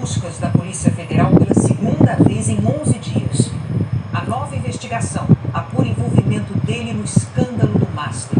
buscas da Polícia Federal pela segunda vez em 11 dias. A nova investigação apura envolvimento dele no escândalo do Master.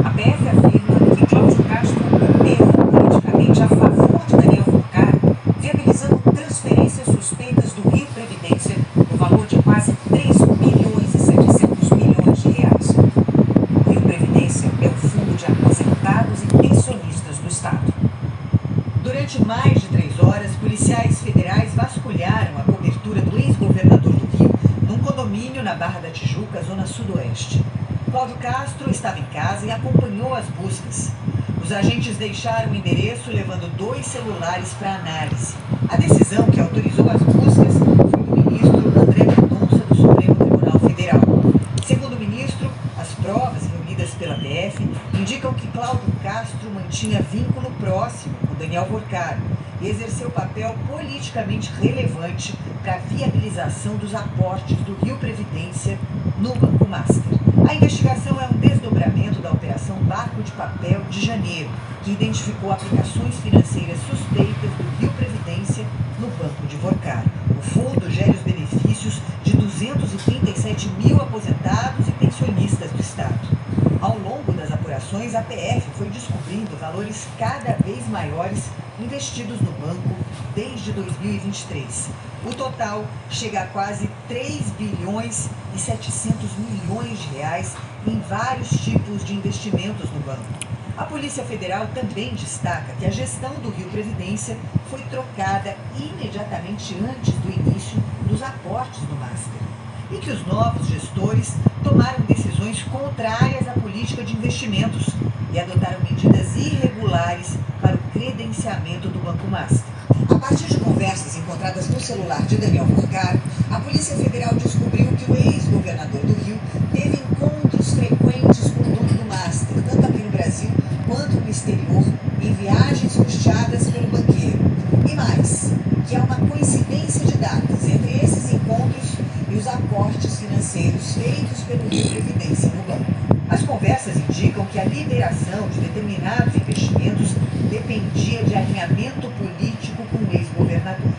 A PF afirma que Cláudio Castro opera politicamente a favor de Daniel Wurcar, viabilizando transferências suspeitas do Rio Previdência no valor de quase 3 bilhões e 700 milhões de reais. O Rio Previdência é o fundo de aposentados e pensionistas do Estado. Durante mais de 3 horas, policiais federais vasculharam a cobertura do ex-governador do Rio num condomínio na Barra da Tijuca, zona sudoeste. Cláudio Castro estava em casa e acompanhou as buscas. Os agentes deixaram o endereço, levando 2 celulares para análise. A decisão que autorizou as buscas foi do ministro André Mendonça, do Supremo Tribunal Federal. Segundo o ministro, as provas reunidas pela PF indicam que Cláudio Castro mantinha vínculo próximo com Daniel Wurcar e exerceu papel politicamente relevante para a viabilização dos aportes do Rio Previdência no Banco Master. A investigação é um desdobramento da Operação Barco de Papel de janeiro, que identificou aplicações financeiras suspeitas do Rio Previdência no Banco de Wurcar. O fundo gera os benefícios de 237 mil aposentados e pensionistas do Estado. Ao longo das apurações, a PF foi descobrindo valores cada vez maiores investidos no banco desde 2023. O total chega a quase 3 bilhões e 700 milhões de reais em vários tipos de investimentos no banco. A Polícia Federal também destaca que a gestão do Rio Previdência foi trocada imediatamente antes do início dos aportes no Master e que os novos gestores tomaram decisões contrárias à política de investimentos e adotaram medidas irregulares para o credenciamento do Banco Master. A partir de conversas encontradas no celular de Daniel Wurcar, a Polícia Federal descobriu que o ex-governador do Rio teve encontros frequentes com o dono do Master, tanto aqui no Brasil quanto no exterior, em viagens custeadas pelo banqueiro. E mais, que há uma coincidência de datas entre esses encontros e os aportes financeiros feitos pelo Rio Previdência no banco. As conversas indicam que a liberação de determinados investimentos dependia de alinhamento político com o ex-governador.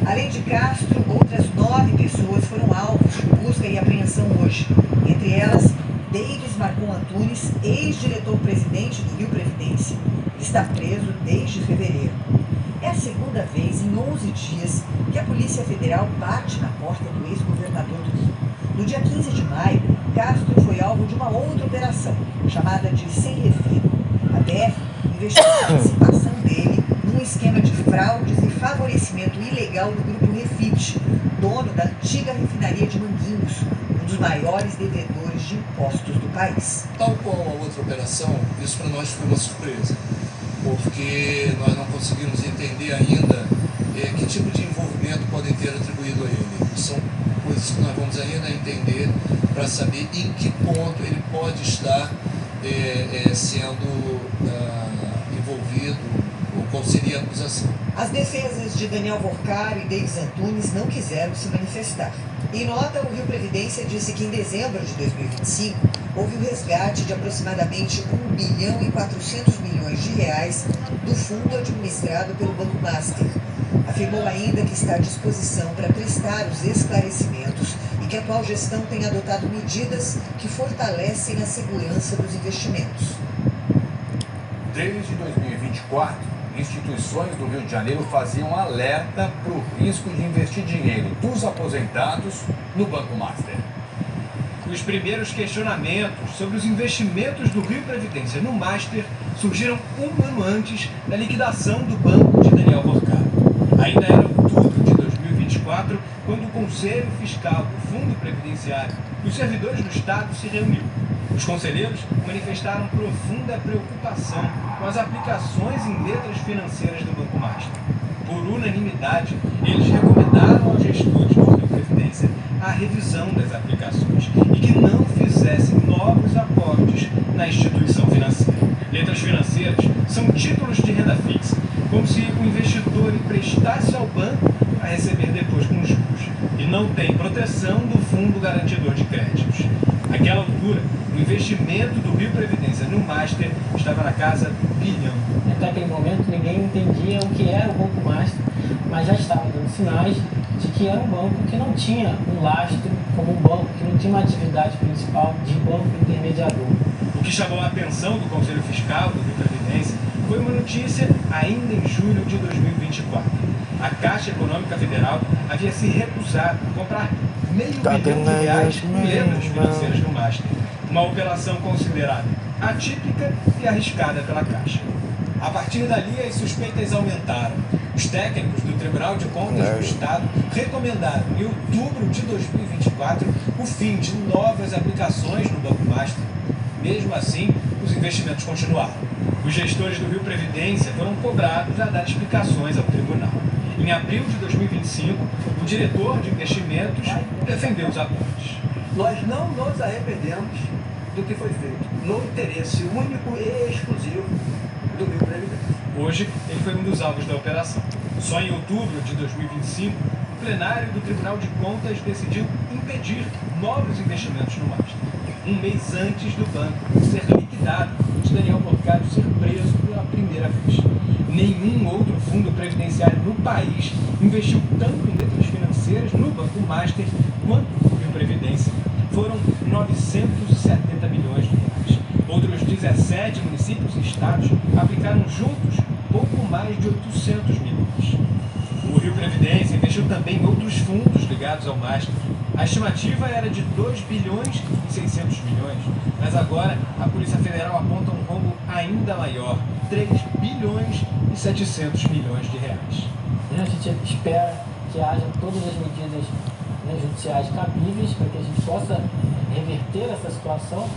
Além de Castro, outras 9 pessoas foram alvos de busca e apreensão hoje. Entre elas, Davis Marcon Antunes, ex-diretor-presidente do Rio Previdência. Está preso desde fevereiro. É a segunda vez em 11 dias que a Polícia Federal bate na porta do ex-governador do Rio. No dia 15 de maio, Castro foi alvo de uma outra operação, chamada de Sem Refino. A PF investigou a participação dele num esquema de fraudes e favorecimento ilegal do Grupo Refit, dono da antiga refinaria de Manguinhos, um dos maiores devedores de impostos do país. Tal qual a outra operação, isso para nós foi uma surpresa, porque nós não conseguimos entender ainda que tipo de envolvimento podem ter atribuído a ele. São coisas que nós vamos ainda entender para saber em que ponto ele pode estar sendo envolvido ou qual seria a acusação. As defesas de Daniel Wurcar e Davis Antunes não quiseram se manifestar. Em nota, o Rio Previdência disse que em dezembro de 2025 houve o resgate de aproximadamente 1 bilhão e 400 milhões de reais do fundo administrado pelo Banco Master. Afirmou ainda que está à disposição para prestar os esclarecimentos e que a atual gestão tem adotado medidas que fortalecem a segurança dos investimentos. Desde 2024, instituições do Rio de Janeiro faziam alerta para o risco de investir dinheiro dos aposentados no Banco Master. Os primeiros questionamentos sobre os investimentos do Rio Previdência no Master surgiram um ano antes da liquidação do banco de Daniel Wurcar. Ainda era outubro de 2024, quando o Conselho Fiscal do Fundo Previdenciário e os servidores do Estado se reuniu. Os conselheiros manifestaram profunda preocupação com as aplicações em letras financeiras do Banco Master. Por unanimidade, eles recomendaram aos gestores do Rio Previdência a revisão das aplicações e que não fizessem novos aportes na instituição financeira. Letras financeiras são títulos de renda fixa, como se o investidor emprestasse ao banco para receber depois com juros, e não tem proteção do Fundo Garantidor de Créditos. Naquela altura, o investimento do Rio Previdência no Master estava na casa do bilhão. Até aquele momento ninguém entendia o que era o Banco Master mas já estava dando sinais de que era um banco que não tinha um lastro como um banco, que não tinha uma atividade principal de banco intermediador. O que chamou a atenção do Conselho Fiscal do Rio Previdência foi uma notícia ainda em julho de 2024. A Caixa Econômica Federal havia se recusado a comprar R$500 milhão em letras financeiras no Master, uma operação considerada atípica e arriscada pela Caixa. A partir dali, as suspeitas aumentaram. Os técnicos do Tribunal de Contas do Estado recomendaram, em outubro de 2024, o fim de novas aplicações no Banco Master. Mesmo assim, os investimentos continuaram. Os gestores do Rio Previdência foram cobrados a dar explicações ao tribunal. Em abril de 2025, o diretor de investimentos defendeu os acordos. Nós não nos arrependemos do que foi feito, no interesse único e exclusivo do Rio Previdência. Hoje, ele foi um dos alvos da operação. Só em outubro de 2025, o plenário do Tribunal de Contas decidiu impedir novos investimentos no Master, um mês antes do banco ser liquidado e de Daniel Morgado ser preso pela primeira vez. Nenhum outro fundo previdenciário no país investiu tanto em letras financeiras no Banco Master quanto o Rio Previdência. Foram 970 milhões de reais. Outros 17 municípios e estados aplicaram juntos pouco mais de 800 milhões. O Rio Previdência investiu também em outros fundos ligados ao Master. A estimativa era de 2 bilhões e 600 milhões, mas agora a Polícia Federal aponta um rombo ainda maior, 3 bilhões e 700 milhões de reais. A gente espera que haja todas as medidas judiciais cabíveis para que a gente possa reverter essa situação,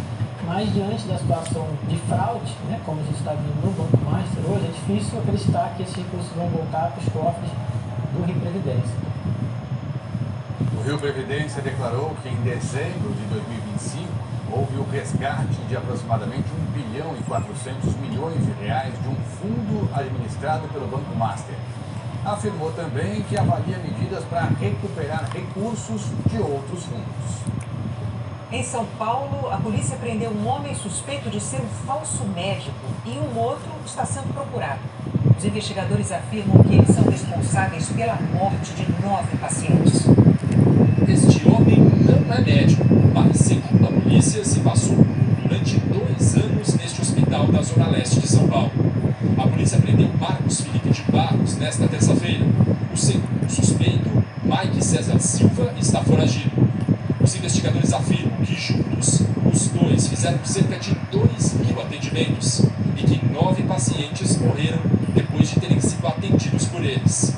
mas diante da situação de fraude, como a gente está vendo no Banco Master hoje, é difícil acreditar que esses recursos vão voltar para os cofres do Rio Previdência. O Rio Previdência declarou que em dezembro de 2025 houve o resgate de aproximadamente 1 bilhão e 400 milhões de reais de um fundo administrado pelo Banco Master. Afirmou também que avalia medidas para recuperar recursos de outros fundos. Em São Paulo, a polícia prendeu um homem suspeito de ser um falso médico e um outro está sendo procurado. Os investigadores afirmam que eles são responsáveis pela morte de 9 pacientes. Este homem não é médico, mas, segundo a polícia, se passou durante 2 anos neste hospital da Zona Leste de São Paulo. A polícia prendeu Marcos Felipe de Barros nesta terça-feira. O segundo suspeito, Mike César Silva, está foragido. Os investigadores afirmam que juntos, os dois fizeram cerca de 2.000 atendimentos e que 9 pacientes morreram depois de terem sido atendidos por eles.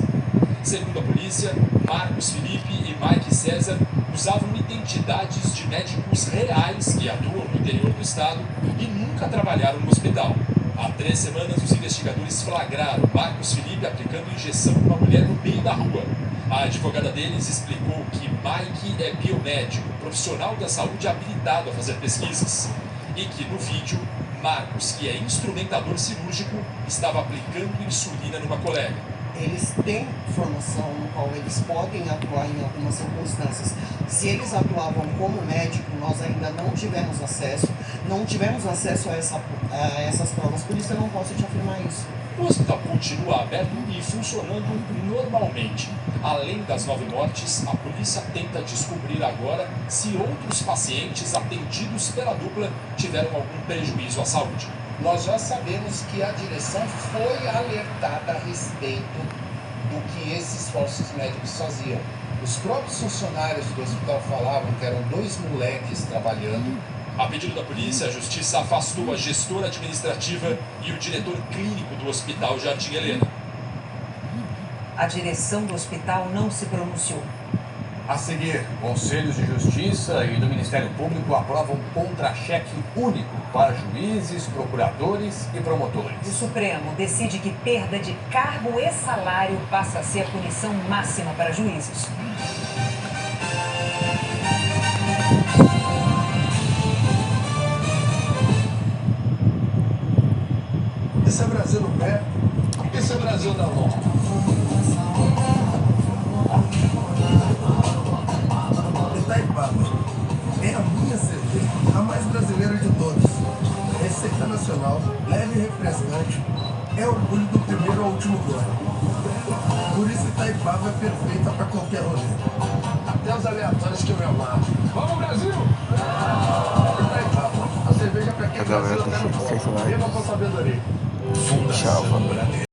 Segundo a polícia, Marcos Felipe e Mike César usavam identidades de médicos reais que atuam no interior do estado e nunca trabalharam no hospital. Há 3 semanas, os investigadores flagraram Marcos Felipe aplicando injeção em uma mulher no meio da rua. A advogada deles explicou que Mike é biomédico, profissional da saúde habilitado a fazer pesquisas, e que no vídeo, Marcos, que é instrumentador cirúrgico, estava aplicando insulina numa colega. Eles têm formação no qual eles podem atuar em algumas circunstâncias. Se eles atuavam como médico, nós ainda não tivemos acesso a essas provas, por isso eu não posso te afirmar isso. O hospital continua aberto e funcionando normalmente. Além das 9 mortes, a polícia tenta descobrir agora se outros pacientes atendidos pela dupla tiveram algum prejuízo à saúde. Nós já sabemos que a direção foi alertada a respeito do que esses falsos médicos faziam. Os próprios funcionários do hospital falavam que eram 2 moleques trabalhando. A pedido da polícia, a justiça afastou a gestora administrativa e o diretor clínico do Hospital Jardim Helena. A direção do hospital não se pronunciou. A seguir, conselhos de justiça e do Ministério Público aprovam um contra-cheque único para juízes, procuradores e promotores. O Supremo decide que perda de cargo e salário passa a ser a punição máxima para juízes. Isso é Brasil no pé, isso é Brasil na mão. Itaipava é a minha cerveja, a mais brasileira de todas. Receita nacional, leve e refrescante, é orgulho do primeiro ao último gole. Por isso Itaipava é perfeita para qualquer rolê. Até os aleatórios que eu me amarro. Vamos, Brasil! Itaipava, a cerveja para quem A galera Brasil tá até no sempre copo. fazendo Beba com sabedoria. Tchau, família.